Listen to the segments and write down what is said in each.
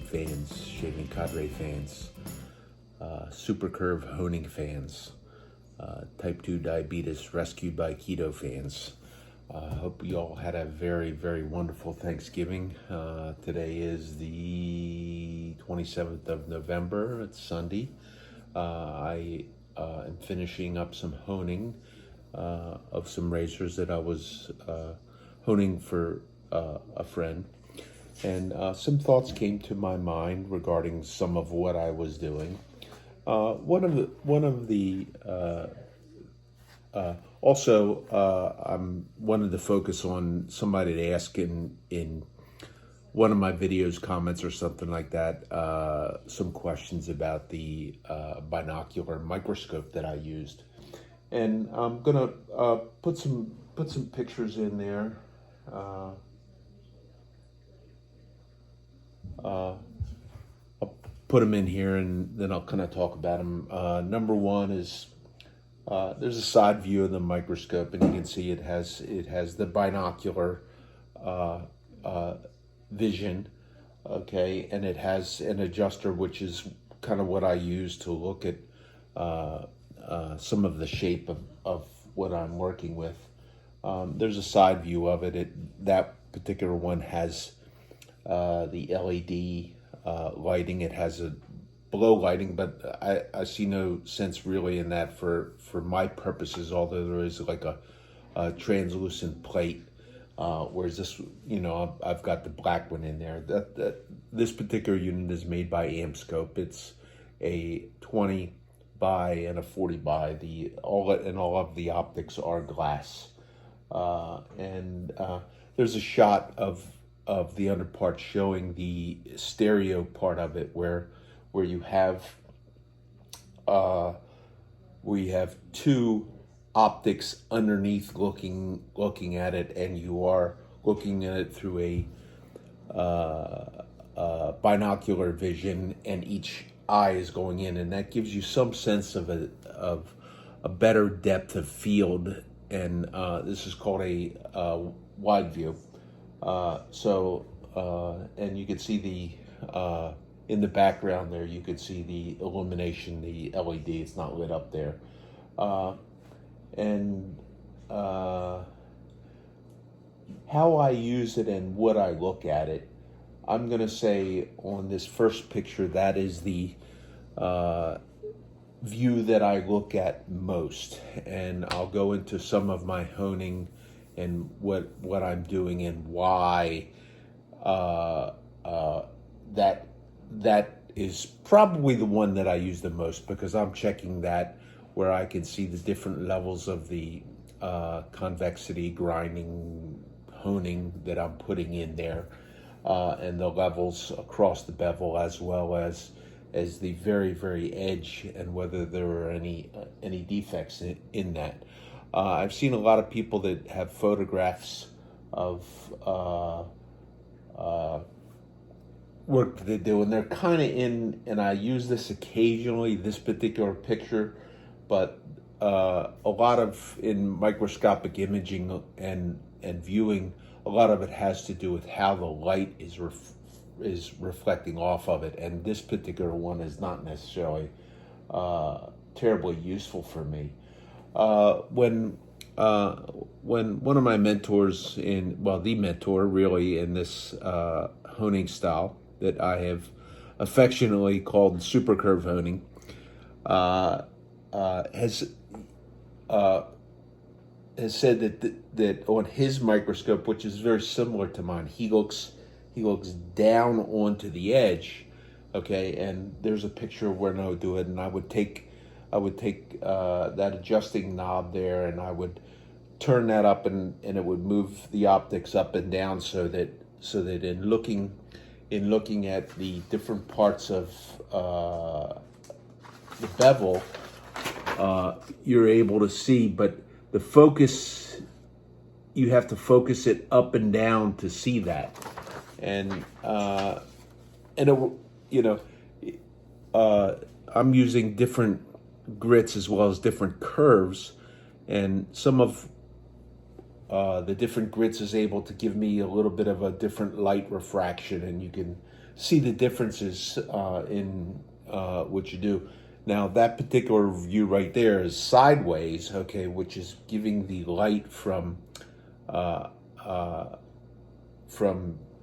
fans, shaving cadre fans, SuperCurve honing fans, type 2 diabetes rescued by keto fans. Hope you all had a very, very wonderful Thanksgiving. Today is the 27th of November. It's Sunday. I am finishing up some honing of some razors that I was honing for a friend. And some thoughts came to my mind regarding some of what I was doing. One of the I wanted to focus on somebody to ask in one of my videos, comments or something like that, some questions about the binocular microscope that I used, and I'm gonna put some pictures in there. I'll put them in here and then I'll kind of talk about them. Number one is there's a side view of the microscope, and you can see it has the binocular vision, okay, and it has an adjuster, which is kind of what I use to look at some of the shape of what I'm working with. There's a side view of it. That particular one has the LED lighting. It has a below lighting, but I see no sense really in that for my purposes, although there is like a translucent plate, whereas this, I've got the black one in there. This particular unit is made by Amscope. It's a 20 by and a 40 by. All of the optics are glass, and there's a shot of the underpart showing the stereo part of it, where you have we have two optics underneath looking at it, and you are looking at it through a binocular vision, and each eye is going in, and that gives you some sense of a better depth of field, and this is called a wide view. And you can see the in the background there, you can see the illumination, the LED. It's not lit up there. How I use it and what I look at it, I'm going to say on this first picture, that is the view that I look at most. And I'll go into some of my honing and what I'm doing and why that is probably the one that I use the most, because I'm checking that where I can see the different levels of the convexity, grinding, honing that I'm putting in there, and the levels across the bevel, as well as the very, very edge, and whether there are any defects in that. I've seen a lot of people that have photographs of work that they do, and they're kind of in, and I use this occasionally, this particular picture, but a lot of, in microscopic imaging and viewing, a lot of it has to do with how the light is reflecting off of it, and this particular one is not necessarily terribly useful for me. When one of my mentors the mentor really in this honing style that I have affectionately called SuperCurve honing, has said that on his microscope, which is very similar to mine, he looks down onto the edge, okay, and there's a picture of where I would do it, and I would take that adjusting knob there, and I would turn that up, and it would move the optics up and down, so that in looking at the different parts of the bevel, you're able to see, but the focus, you have to focus it up and down to see that, and I'm using different grits as well as different curves, and some of the different grits is able to give me a little bit of a different light refraction, and you can see the differences in what you do. Now that particular view right there is sideways, okay, which is giving the light from uh,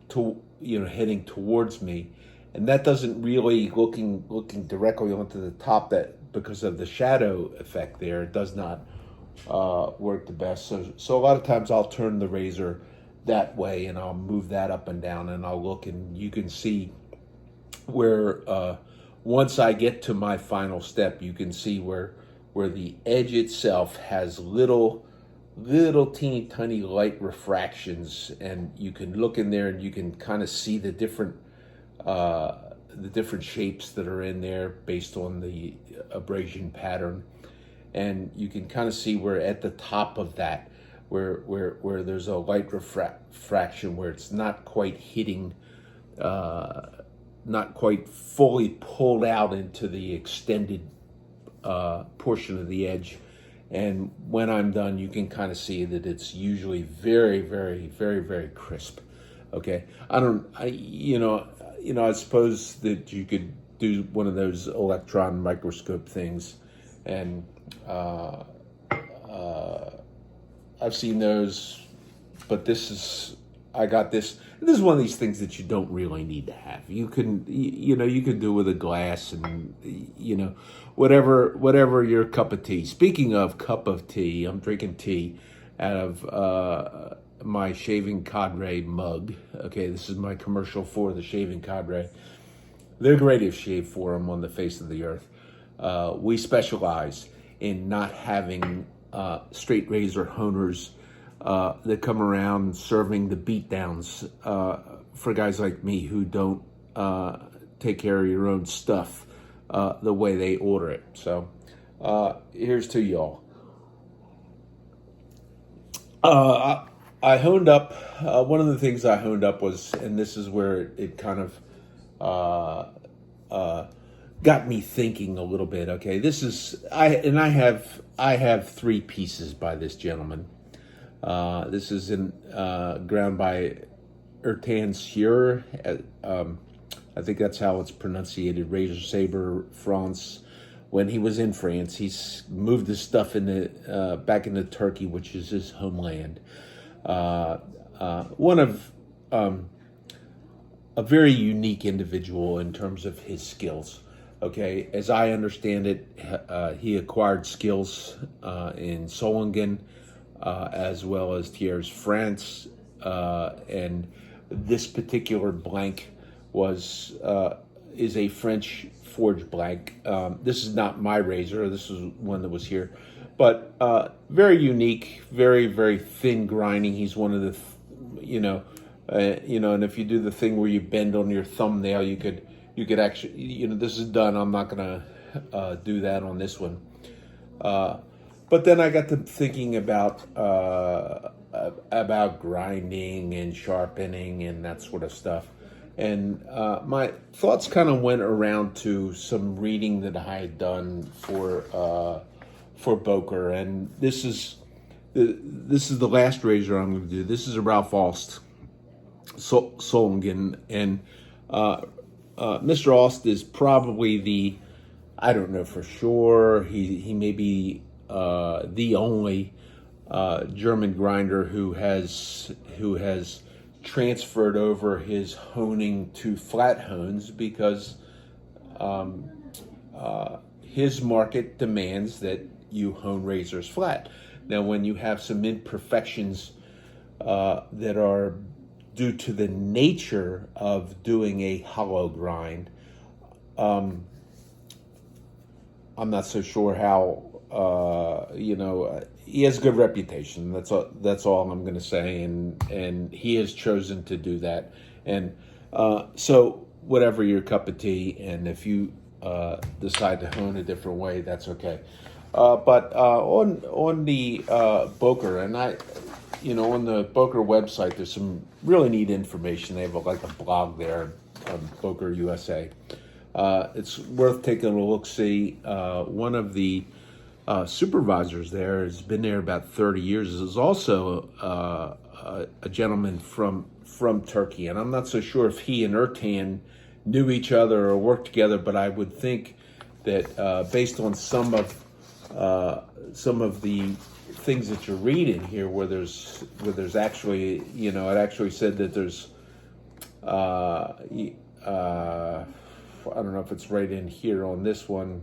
to heading towards me, and that doesn't really looking directly onto the top, that because of the shadow effect there, it does not work the best. So a lot of times I'll turn the razor that way and I'll move that up and down, and I'll look, and you can see where once I get to my final step, you can see where the edge itself has little teeny tiny light refractions, and you can look in there and you can kind of see the different shapes that are in there based on the abrasion pattern. And you can kind of see where at the top of that, where there's a light refraction, where it's not quite hitting, not quite fully pulled out into the extended portion of the edge. And when I'm done, you can kind of see that it's usually very, very, very, very crisp. Okay, I suppose that you could do one of those electron microscope things, and I've seen those, but I got this. This is one of these things that you don't really need to have. You can do with a glass, and whatever your cup of tea. Speaking of cup of tea, I'm drinking tea out of my Shaving Cadre mug. Okay, this is my commercial for the Shaving Cadre. They're the greatest shave forum on the face of the earth. We specialize in not having straight razor honers that come around serving the beatdowns for guys like me who don't take care of your own stuff the way they order it. So here's to y'all. I honed up, one of the things I honed up was, and this is where it kind of got me thinking a little bit. Okay, I have three pieces by this gentleman. This is ground by Ertan Sieur. I think that's how it's pronounced. Razor Sabre France. When he was in France, he's moved his stuff back into Turkey, which is his homeland. One of a very unique individual in terms of his skills. Okay, as I understand it, he acquired skills in Solingen, as well as Thiers, France, and this particular blank is a French forged blank. This is not my razor. This is one that was here, but very unique, very, very thin grinding. He's one of the, and if you do the thing where you bend on your thumbnail, you could actually, this is done. I'm not gonna do that on this one. But then I got to thinking about grinding and sharpening and that sort of stuff. And my thoughts kind of went around to some reading that I had done for Boker, and this is the last razor I'm going to do. This is a Ralph Aust Solingen, and Mr. Aust is probably I don't know for sure. He may be the only German grinder who has transferred over his honing to flat hones, because his market demands that you hone razors flat. Now, when you have some imperfections that are due to the nature of doing a hollow grind, I'm not so sure how. He has a good reputation. That's all I'm going to say, and he has chosen to do that. And so, whatever your cup of tea, and if you decide to hone a different way, that's okay. But on the Boker, and on the Boker website, there's some really neat information. They have a blog there on Boker USA. It's worth taking a look. See, one of the supervisors there has been there about 30 years. Is also a gentleman from Turkey, and I'm not so sure if he and Ertan knew each other or worked together, but I would think that based on some of the things that you're reading here, where there's actually, it actually said that there's I don't know if it's right in here on this one,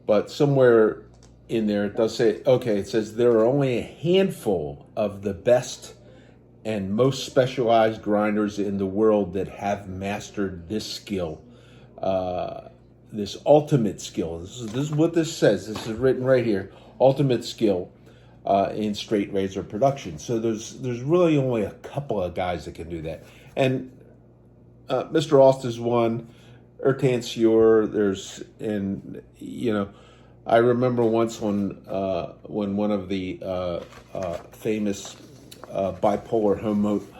but somewhere in there it does say, okay, it says there are only a handful of the best and most specialized grinders in the world that have mastered this skill, this ultimate skill. This is what this says. This is written right here, ultimate skill in straight razor production. So there's really only a couple of guys that can do that. And Mr. Austin's one, Ertan Sieur, I remember once when one of the famous bipolar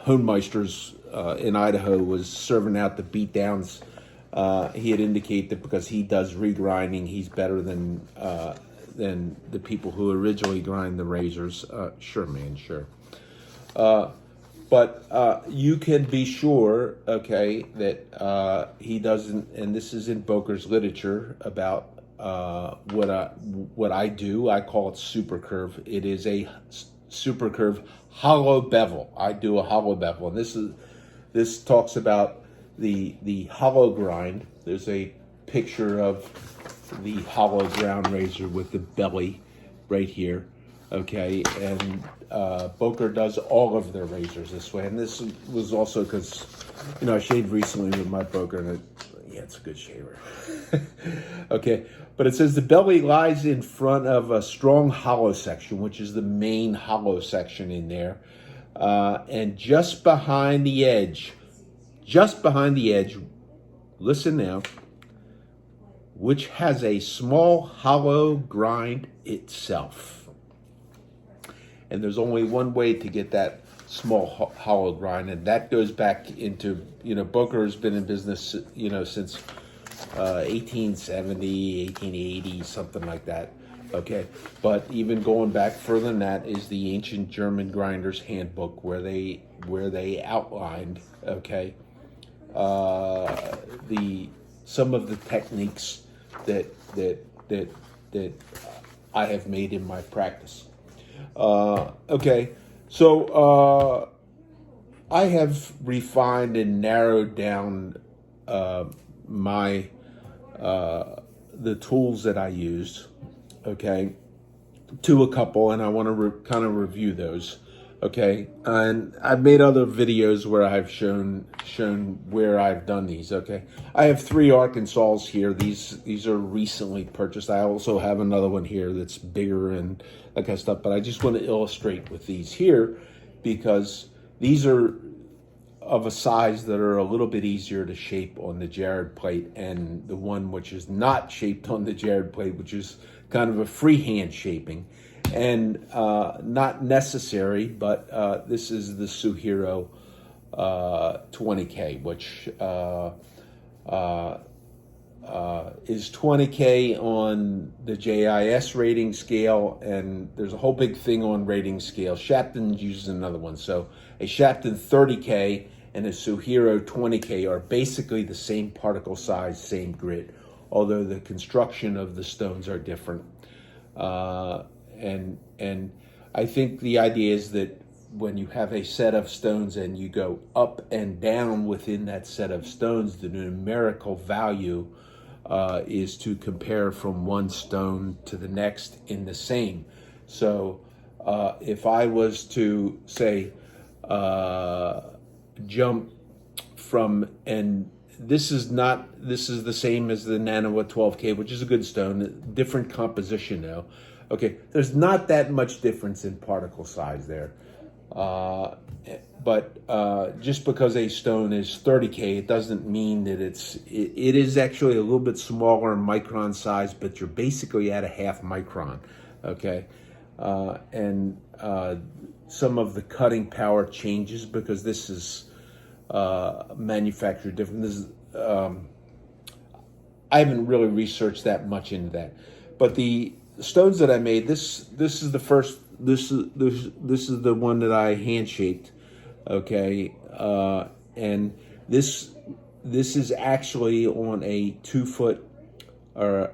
homemeisters in Idaho was serving out the beatdowns, he had indicated that because he does regrinding, he's better than the people who originally grind the razors. Sure, man, sure. But you can be sure, okay, that he doesn't, and this is in Boker's literature about what I do. I call it SuperCurve. It is a SuperCurve hollow bevel. I do a hollow bevel, and this talks about the hollow grind. There's a picture of the hollow ground razor with the belly right here, okay, and Boker does all of their razors this way, and this was also because, I shaved recently with my Boker, and it's a good shaver. Okay, but it says the belly lies in front of a strong hollow section, which is the main hollow section in there, and just behind the edge, listen now, which has a small hollow grind itself. And there's only one way to get that small hollow grind, and that goes back into, Boker has been in business, since 1870, 1880, something like that. Okay, but even going back further than that is the ancient German grinders handbook, where they outlined, okay, some of the techniques that I have made in my practice. Okay, so I have refined and narrowed down my the tools that I used, okay, to a couple, and I want to kind of review those. Okay, and I've made other videos where I've shown where I've done these. Okay, I have 3 Arkansas here. These are recently purchased. I also have another one here that's bigger and that kind of stuff. But I just want to illustrate with these here because these are of a size that are a little bit easier to shape on the Jared plate, and the one which is not shaped on the Jared plate, which is kind of a freehand shaping. And not necessary, but this is the Suhiro 20K, which is 20K on the JIS rating scale, and there's a whole big thing on rating scale. Shapton uses another one. So a Shapton 30K and a Suhiro 20K are basically the same particle size, same grit, although the construction of the stones are different. And I think the idea is that when you have a set of stones and you go up and down within that set of stones, the numerical value is to compare from one stone to the next in the same. So if I was to say jump from, and this is the same as the Nanawa 12K, which is a good stone, different composition though. Okay, there's not that much difference in particle size there. But just because a stone is 30K, it doesn't mean that it is actually a little bit smaller in micron size, but you're basically at a half micron, okay? And some of the cutting power changes because this is manufactured different. This is, I haven't really researched that much into that, but the stones that I made, this is the first. This is the one that I hand shaped. Okay, and this is actually on a 2 foot or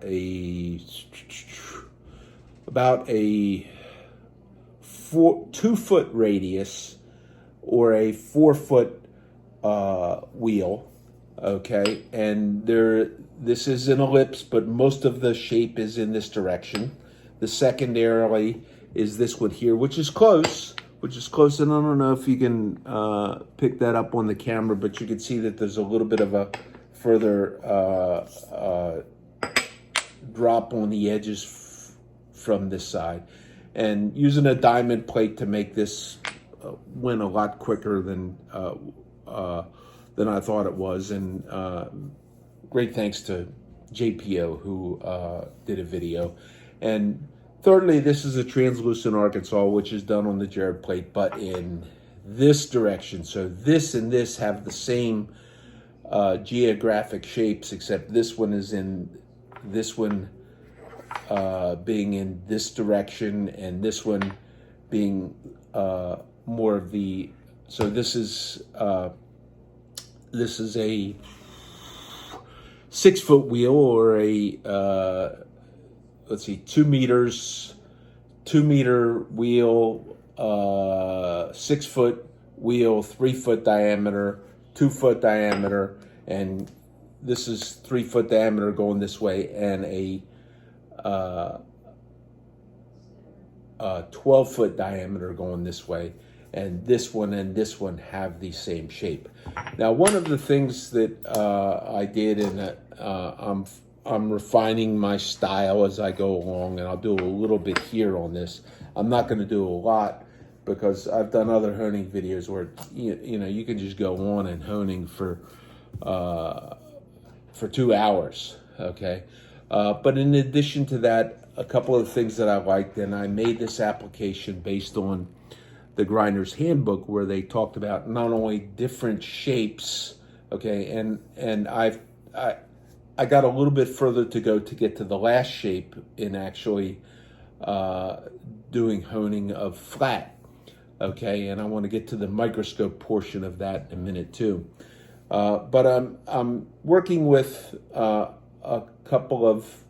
about a 2 foot radius or a 4 foot wheel. Okay, and this is an ellipse, but most of the shape is in this direction. The secondarily is this one here, which is close, and I don't know if you can pick that up on the camera, but you can see that there's a little bit of a further drop on the edges from this side. And using a diamond plate to make this went a lot quicker than I thought it was. And great thanks to JPO who did a video. And thirdly, this is a translucent Arkansas, which is done on the Jared plate, but in this direction. So this and this have the same geographic shapes, except this one is in this one being in this direction, and this one being more of the. So this is a 6 foot wheel, or a let's see, 2 meters, 2 meter wheel, 6 foot wheel, 3 foot diameter, 2 foot diameter, and this is 3 foot diameter going this way, and a 12 foot diameter going this way. And this one and this one have the same shape. Now, one of the things that I did, and I'm refining my style as I go along, and I'll do a little bit here on this. I'm not going to do a lot because I've done other honing videos where you know you can just go on and honing for 2 hours. Okay, but in addition to that, a couple of things that I liked, and I made this application based on the Grinder's Handbook, where they talked about not only different shapes, okay, and I got a little bit further to go to get to the last shape in actually doing honing of flat, okay, and I want to get to the microscope portion of that in a minute too. But I'm working with a couple of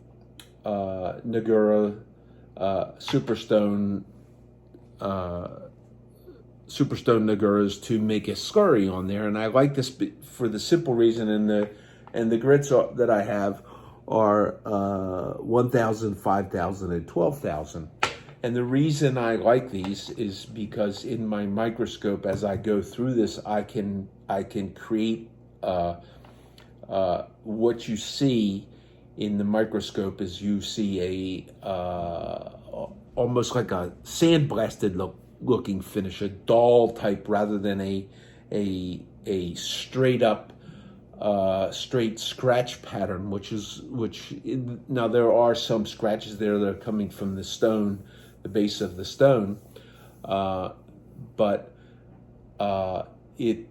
Nagura Superstone Naguras to make a slurry on there, and I like this for the simple reason, and the grits that I have are 1,000, 5,000, and 12,000. And the reason I like these is because in my microscope, as I go through this, I can create what you see in the microscope is you see a almost like a sandblasted looking finish, a dull type rather than a straight up straight scratch pattern, now there are some scratches there that are coming from the stone, the base of the stone, but it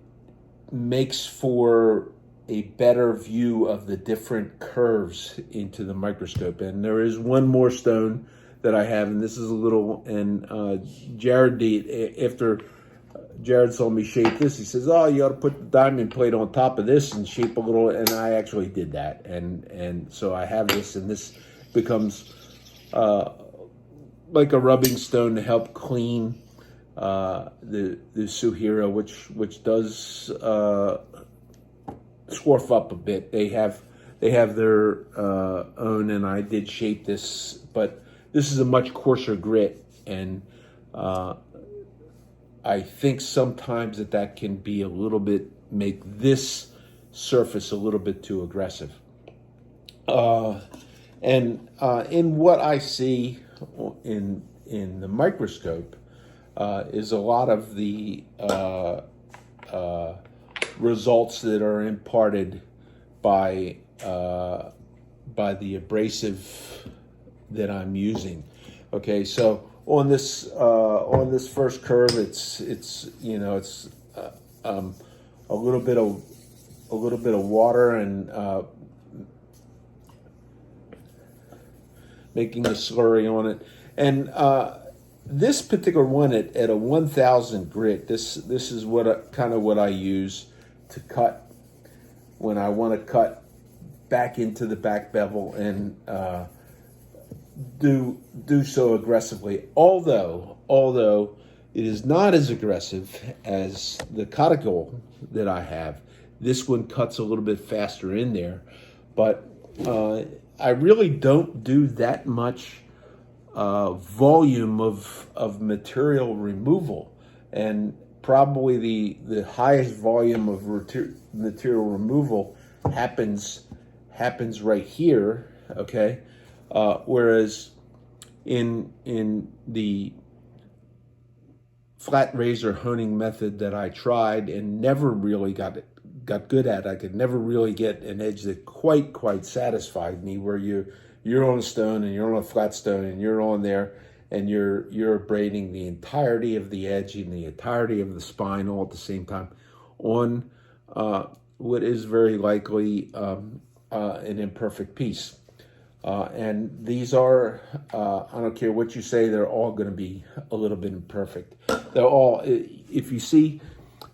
makes for a better view of the different curves into the microscope. And there is one more stone that I have, and this is a little, and Jared did, after Jared saw me shape this, he says, oh, you ought to put the diamond plate on top of this and shape a little, and I actually did that, and so I have this, and this becomes like a rubbing stone to help clean the Suhiro, which does swarf up a bit. They have their own, and I did shape this, but this is a much coarser grit, and I think sometimes that can be a little bit, make this surface a little bit too aggressive. And in what I see in the microscope is a lot of the results that are imparted by the abrasive that I'm using. Okay, so on this first curve, it's a little bit of water and making a slurry on it, and this particular one at a 1000 grit, this is kind of what I use to cut when I want to cut back into the back bevel and do so aggressively. Although it is not as aggressive as the cuticle that I have. This one cuts a little bit faster in there, but I really don't do that much volume of material removal, and probably the highest volume of material removal happens right here. Okay, whereas in the flat razor honing method that I tried and never really got good at, I could never really get an edge that quite satisfied me, where you're on a stone and you're on a flat stone and you're on there and you're abrading the entirety of the edge and the entirety of the spine all at the same time on what is very likely an imperfect piece. And these are, I don't care what you say, they're all going to be a little bit imperfect. They're all, if you see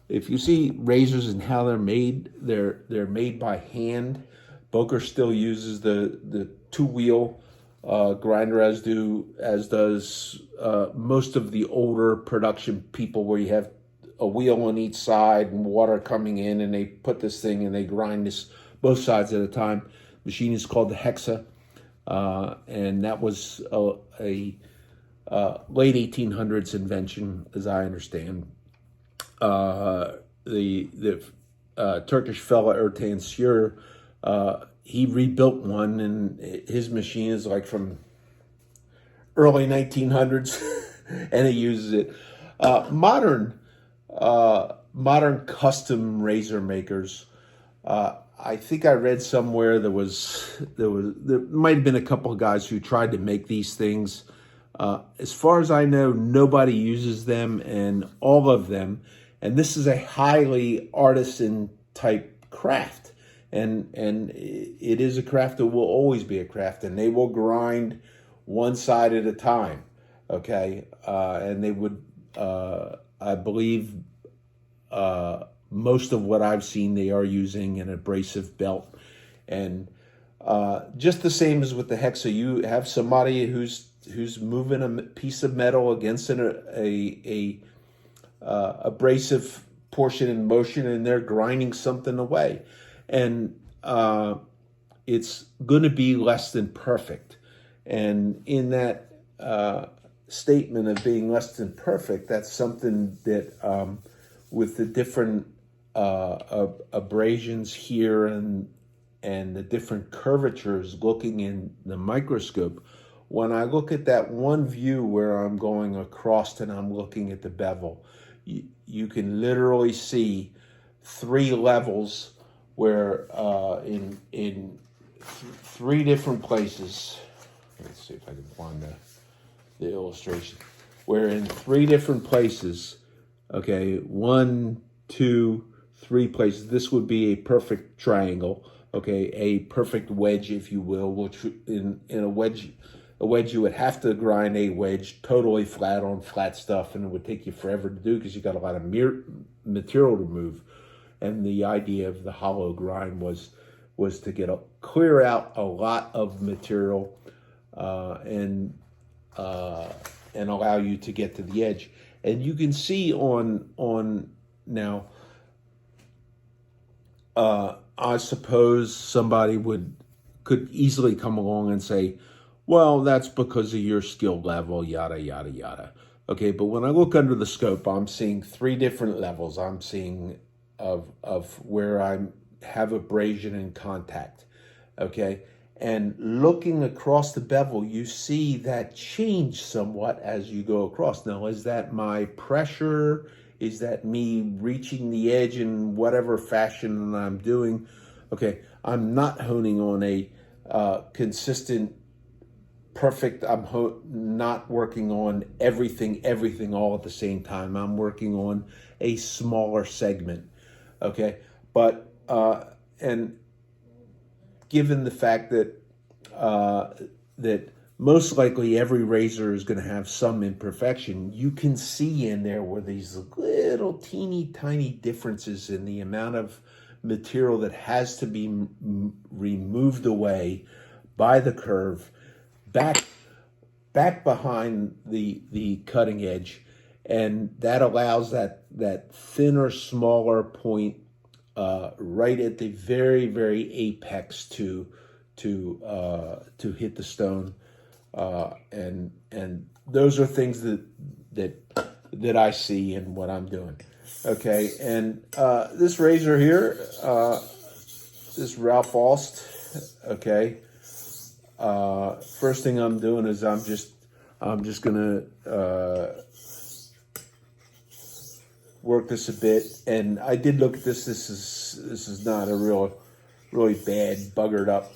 razors and how they're made, they're made by hand. Boker still uses the two-wheel grinder, as does most of the older production people, where you have a wheel on each side and water coming in, and they put this thing and they grind this both sides at a time. Machine is called the Hexa, and that was a late 1800s invention, as I understand. The Turkish fella Ertan Sur, he rebuilt one, and his machine is like from early 1900s, and he uses it. Modern custom razor makers. I think I read somewhere there might have been a couple of guys who tried to make these things. As far as I know, nobody uses them, and all of them. And this is a highly artisan type craft, and it is a craft that will always be a craft, and they will grind one side at a time. Okay, and they would, I believe, most of what I've seen, they are using an abrasive belt, and just the same as with the Hexa, you have somebody who's moving a piece of metal against a abrasive portion in motion, and they're grinding something away, and it's going to be less than perfect. And in that statement of being less than perfect, that's something that with the different abrasions here and the different curvatures looking in the microscope, when I look at that one view where I'm going across and I'm looking at the bevel, you can literally see three levels where in three different places. Let's see if I can find the illustration. Where in three different places, okay, 1, 2, 3 places, this would be a perfect triangle, okay, a perfect wedge, if you will, which in a wedge you would have to grind a wedge totally flat on flat stuff, and it would take you forever to do because you got a lot of material to move. And the idea of the hollow grind was to clear out a lot of material and allow you to get to the edge. And you can see on now, I suppose somebody could easily come along and say, well, that's because of your skill level, yada, yada, yada. Okay, but when I look under the scope, I'm seeing three different levels. I'm seeing of where I have abrasion and contact, okay? And looking across the bevel, you see that change somewhat as you go across. Now, is that my pressure? Is that me reaching the edge in whatever fashion I'm doing? Okay, I'm not honing on a consistent, perfect. I'm not working on everything all at the same time. I'm working on a smaller segment. Okay, but and given the fact that that most likely every razor is going to have some imperfection. You can see in there where these little teeny tiny differences in the amount of material that has to be removed away by the curve back behind the cutting edge, and that allows that thinner, smaller point right at the very apex to hit the stone. And those are things that I see in what I'm doing. Okay, and this razor here, this Ralph Aust. Okay, first thing I'm doing is I'm just gonna work this a bit. And I did look at this. This is not a really bad buggered up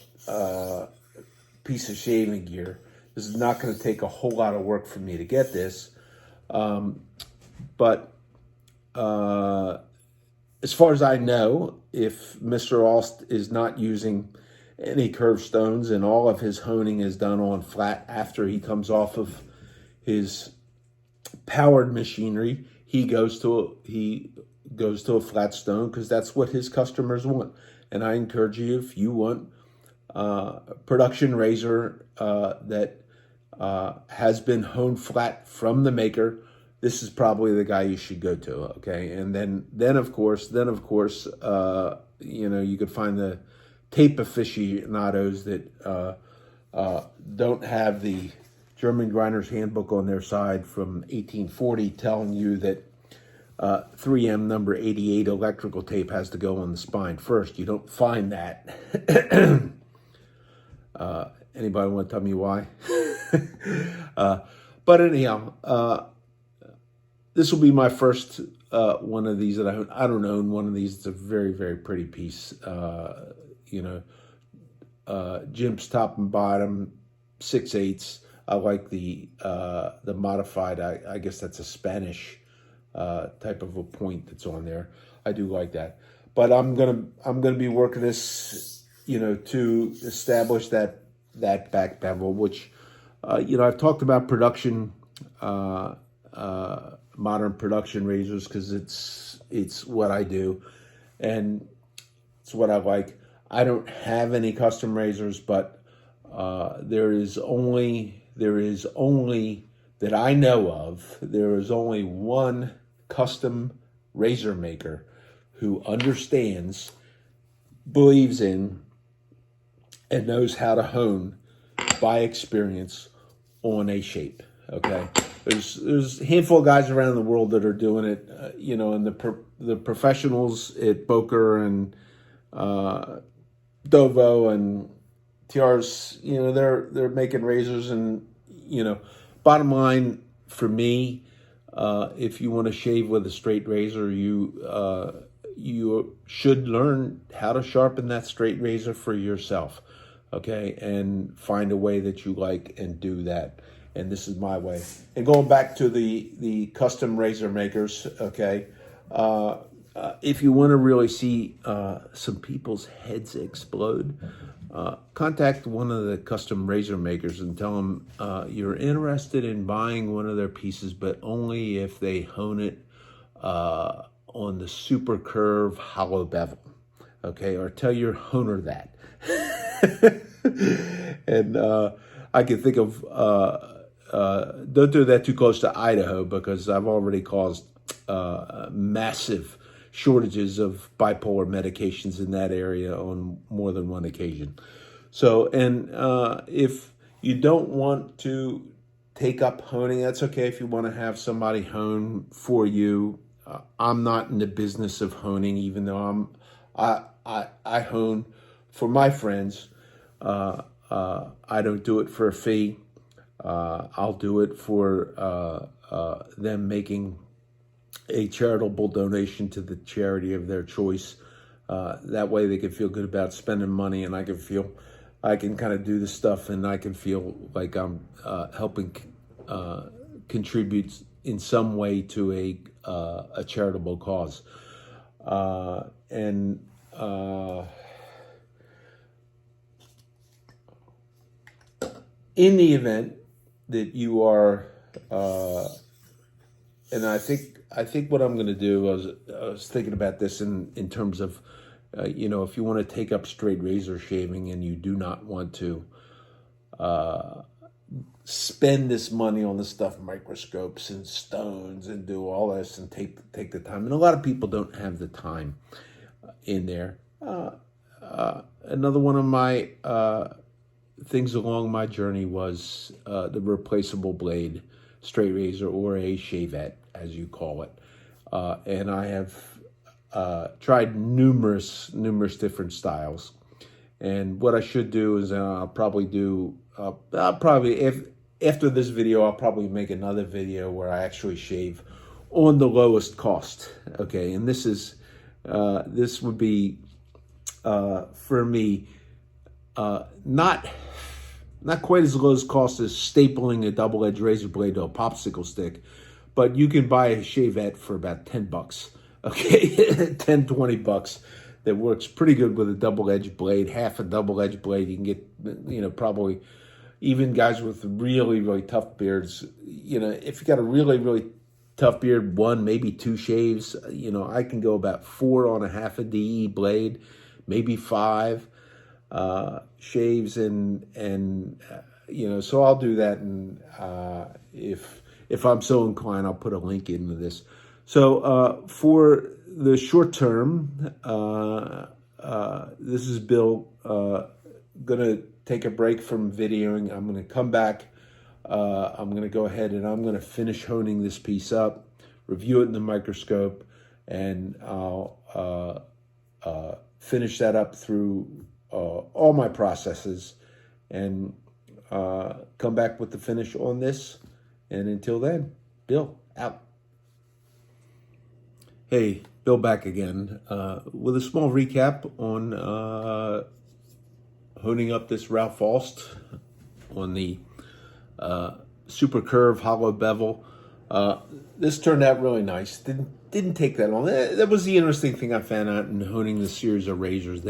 piece of shaving gear. This is not going to take a whole lot of work for me to get this. But as far as I know, if Mr. Aust is not using any curved stones and all of his honing is done on flat after he comes off of his powered machinery, he goes to a flat stone because that's what his customers want. And I encourage you, if you want production razor that has been honed flat from the maker, this is probably the guy you should go to. Okay, and then of course, you could find the tape aficionados that don't have the German Grinder's Handbook on their side from 1840 telling you that 3M number 88 electrical tape has to go on the spine first. You don't find that. Anybody want to tell me why? But anyhow, this will be my first one of these that I own. I don't own one of these. It's a very pretty piece. Jim's top and bottom, 6/8. I like the modified. I guess that's a Spanish type of a point that's on there. I do like that. But I'm gonna be working this, to establish that back bevel, which I've talked about production, modern production razors because it's what I do, and it's what I like. I don't have any custom razors, but there is only that I know of. There is only one custom razor maker who understands, believes in, and knows how to hone by experience on a shape. Okay, there's a handful of guys around the world that are doing it. And the professionals at Boker and Dovo and TR's, they're making razors, and bottom line for me, if you want to shave with a straight razor, you should learn how to sharpen that straight razor for yourself, okay, and find a way that you like and do that. And this is my way. And going back to the custom razor makers, okay, if you want to really see some people's heads explode, contact one of the custom razor makers and tell them you're interested in buying one of their pieces, but only if they hone it on the SuperCurve hollow bevel, okay? Or tell your honer that. And I can think of, don't do that too close to Idaho, because I've already caused massive shortages of bipolar medications in that area on more than one occasion. So, and if you don't want to take up honing, that's okay. If you want to have somebody hone for you, I'm not in the business of honing, even though I hone for my friends. I don't do it for a fee. I'll do it for them making a charitable donation to the charity of their choice. That way they can feel good about spending money, and I can kind of do this stuff, and I can feel like I'm helping contribute in some way to a charitable cause. in the event that you are, and I think what I'm going to do, I was thinking about this in terms of, you know, if you want to take up straight razor shaving and you do not want to spend this money on the stuff, microscopes and stones, and do all this and take the time. And a lot of people don't have the time in there. Another one of my things along my journey was the replaceable blade, straight razor, or a shavette, as you call it. And I have tried numerous different styles. And what I should do is I'll probably if after this video, I'll probably make another video where I actually shave on the lowest cost. Okay, and this would be for me not quite as low as cost as stapling a double-edged razor blade to a popsicle stick, but you can buy a shavette for about $10. Okay, 10, 20 bucks. That works pretty good with a double-edged blade, half a double-edged blade. You can get, you know, probably even guys with really tough beards. You know, if you got a really tough beard, one, maybe two shaves. You know, I can go about 4 on a half a DE blade, maybe 5 shaves, and you know, so I'll do that. And if I'm so inclined, I'll put a link into this. So for the short term, this is Bill. Gonna take a break from videoing. I'm gonna come back. I'm gonna go ahead and I'm gonna finish honing this piece up, review it in the microscope, and I'll finish that up through all my processes, and come back with the finish on this. And until then, Bill out. Hey, Bill back again with a small recap on honing up this Ralph Faust on the SuperCurve hollow bevel. This turned out really nice. Didn't take that long. That was the interesting thing I found out in honing the series of razors.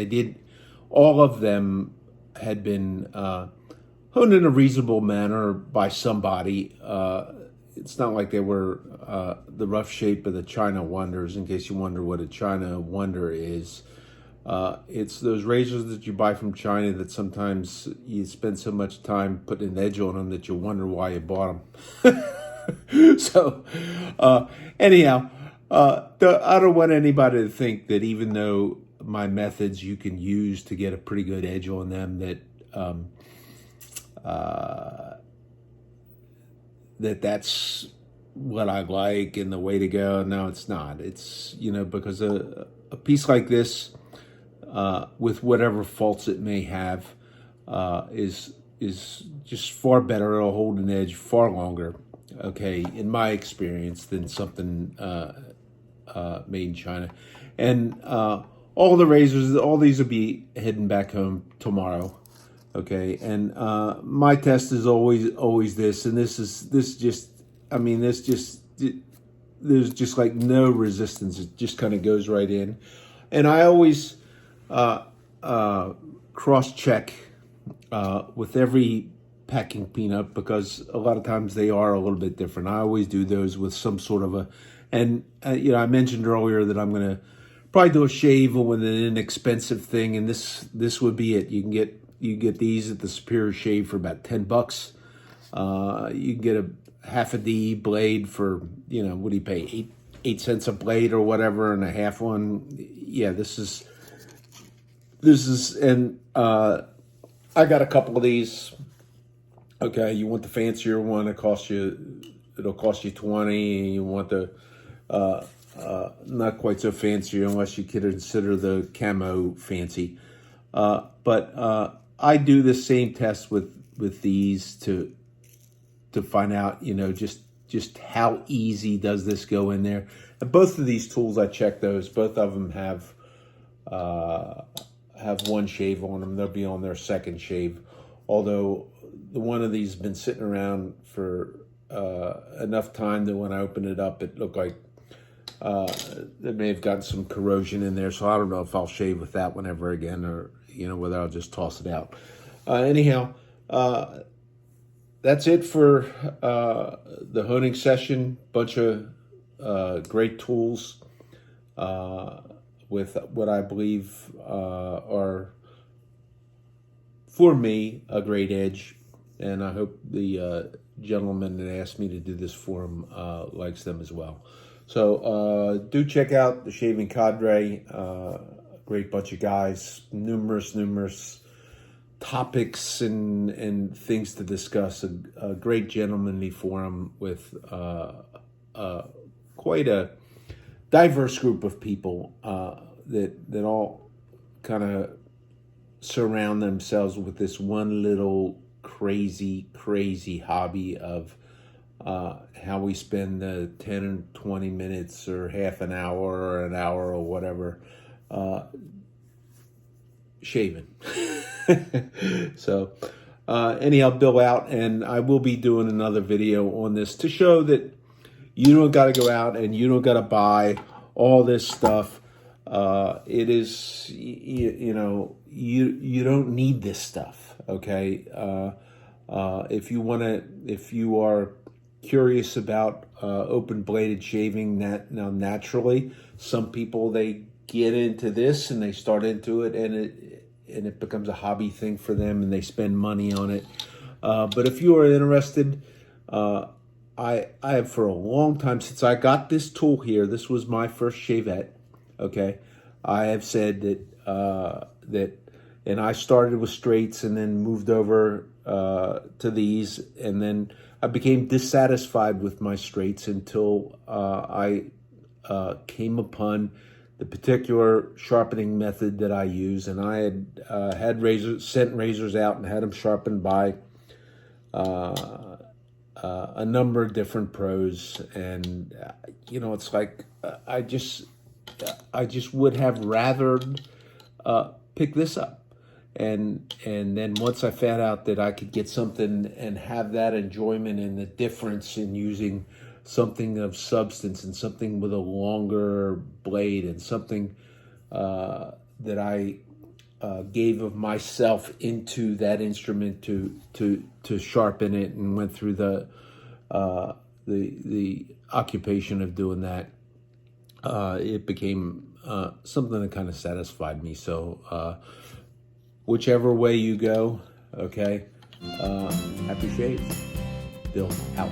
All of them had been honed in a reasonable manner by somebody. It's not like they were the rough shape of the China Wonders, in case you wonder what a China Wonder is. It's those razors that you buy from China that sometimes you spend so much time putting an edge on them that you wonder why you bought them. So, anyhow, I don't want anybody to think that even though my methods you can use to get a pretty good edge on them, that's what I like and the way to go. No, it's not. It's, you know, because a piece like this, with whatever faults it may have, is just far better. It'll hold an edge far longer, okay, in my experience, than something made in China. And all the razors, all these will be heading back home tomorrow. Okay, and my test is always this, and there's just like no resistance. It just kind of goes right in, and I always cross-check with every packing peanut, because a lot of times they are a little bit different. I always do those with some sort of you know, I mentioned earlier that I'm gonna probably do a shave with an inexpensive thing, and this would be it. You get these at the Superior Shave for about $10. You can get a half a D blade for, you know, what do you pay, 8 cents a blade or whatever, and a half one. Yeah, this is, and I got a couple of these. Okay, you want the fancier one? It'll cost you 20. You want the not quite so fancy, unless you consider the camo fancy. But I do the same test with these to find out, you know, just how easy does this go in there. And both of these tools, I check those. Both of them have one shave on them. They'll be on their second shave. Although the one of these has been sitting around for enough time that when I opened it up, it looked like it may have gotten some corrosion in there. So I don't know if I'll shave with that one ever again, or, you know, whether I'll just toss it out. Anyhow, that's it for the honing session. Bunch of great tools with what I believe are, for me, a great edge. And I hope the gentleman that asked me to do this for him likes them as well. So do check out the Shaving Cadre. Great bunch of guys, numerous topics and things to discuss. A great gentlemanly forum with quite a diverse group of people that all kind of surround themselves with this one little crazy hobby of how we spend 10 and 20 minutes or half an hour or an hour or whatever shaving. So anyhow, Bill out, and I will be doing another video on this to show that you don't got to go out and you don't got to buy all this stuff. It is, you know, you don't need this stuff, okay? If you are curious about open bladed shaving, now naturally, some people, they get into this and they start into it, and it becomes a hobby thing for them, and they spend money on it. But if you are interested, I have, for a long time, since I got this tool here, this was my first shavette, okay? I have said that and I started with straights and then moved over to these, and then I became dissatisfied with my straights until I came upon the particular sharpening method that I use, and I had sent razors out and had them sharpened by a number of different pros, and you know, it's like I just would have rather pick this up, and then once I found out that I could get something and have that enjoyment and the difference in using something of substance and something with a longer blade and something that I gave of myself into that instrument to sharpen it, and went through the occupation of doing that, it became something that kind of satisfied me. So whichever way you go, okay, happy shades. Bill out.